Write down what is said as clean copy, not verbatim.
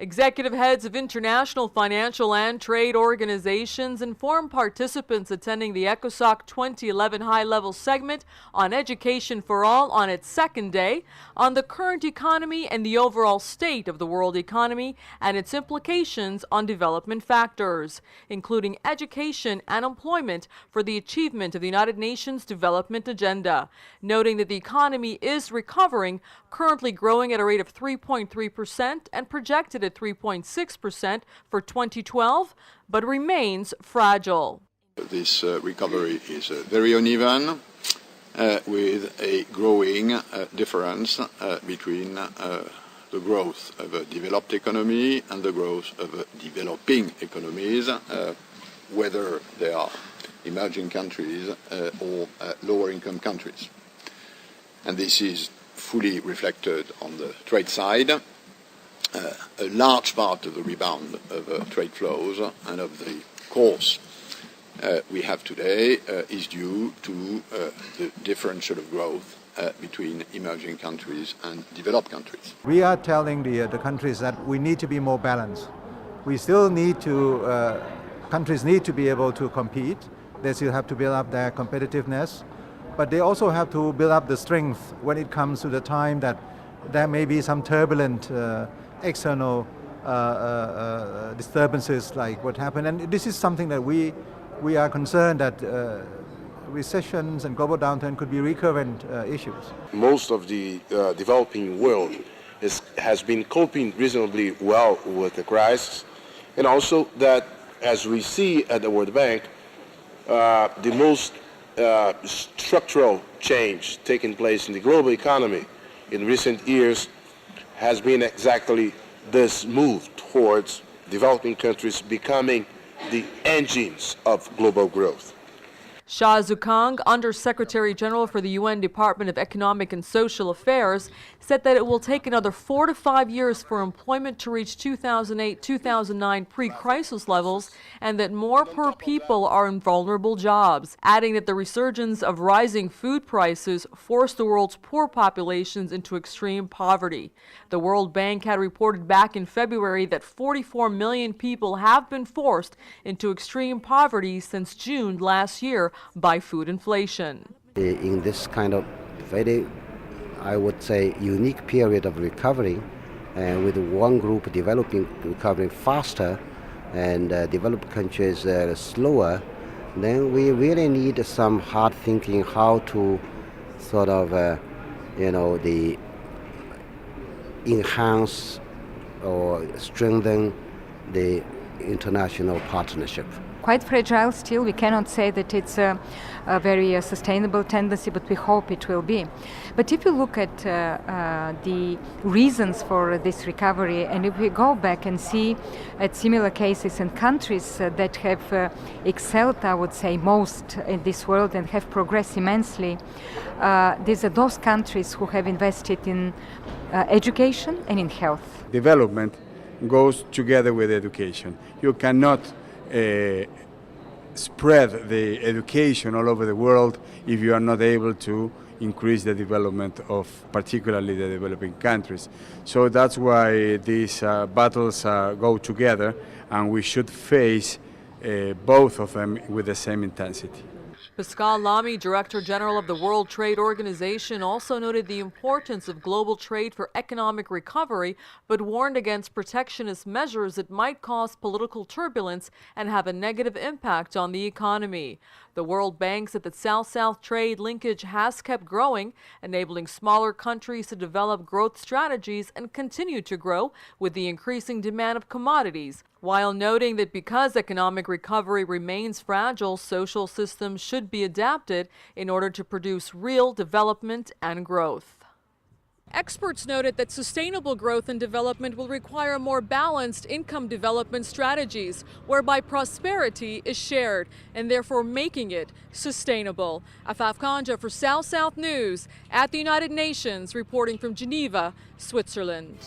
Executive heads of international financial and trade organizations informed participants attending the ECOSOC 2011 high-level segment on Education for All on its second day on the current economy and the overall state of the world economy and its implications on development factors, including education and employment for the achievement of the United Nations Development Agenda, noting that the economy is recovering, currently growing at a rate of 3.3% and projected at 3.6% for 2012, but remains fragile. This recovery is very uneven, with a growing difference between the growth of a developed economy and the growth of developing economies, whether they are emerging countries or lower income countries. And this is fully reflected on the trade side. A large part of the rebound of trade flows and of the course we have today is due to the differential of growth between emerging countries and developed countries. We are telling the countries that we need to be more balanced. We still need to, countries need to be able to compete. They still have to build up their competitiveness, but they also have to build up the strength when it comes to the time that there may be some turbulent external disturbances like what happened. And this is something that we are concerned that recessions and global downturn could be recurrent issues. Most of the developing world has been coping reasonably well with the crisis, and also that, as we see at the World Bank, the most structural change taking place in the global economy in recent years has been exactly this move towards developing countries becoming the engines of global growth. Xia Zukang, Under-Secretary General for the UN Department of Economic and Social Affairs, said that it will take another 4 to 5 years for employment to reach 2008-2009 pre-crisis levels and that more poor people are in vulnerable jobs, adding that the resurgence of rising food prices forced the world's poor populations into extreme poverty. The World Bank had reported back in February that 44 million people have been forced into extreme poverty since June last year by food inflation. In this kind of very, I would say, unique period of recovery, with one group recovering faster and developed countries slower, then we really need some hard thinking how to sort of, enhance or strengthen the international partnership. Quite fragile still. We cannot say that it's a very sustainable tendency, but we hope it will be. But if you look at the reasons for this recovery, and if we go back and see at similar cases in countries that have excelled, I would say, most in this world and have progressed immensely, these are those countries who have invested in education and in health. Development goes together with education. You cannot spread the education all over the world if you are not able to increase the development of particularly the developing countries. So that's why these battles go together, and we should face both of them with the same intensity. Pascal Lamy, Director General of the World Trade Organization, also noted the importance of global trade for economic recovery, but warned against protectionist measures that might cause political turbulence and have a negative impact on the economy. The World Bank said that South-South trade linkage has kept growing, enabling smaller countries to develop growth strategies and continue to grow with the increasing demand of commodities, while noting that because economic recovery remains fragile, social systems should be adapted in order to produce real development and growth. Experts noted that sustainable growth and development will require more balanced income development strategies, whereby prosperity is shared and therefore making it sustainable. Afaf Kanja for South-South News at the United Nations, reporting from Geneva, Switzerland.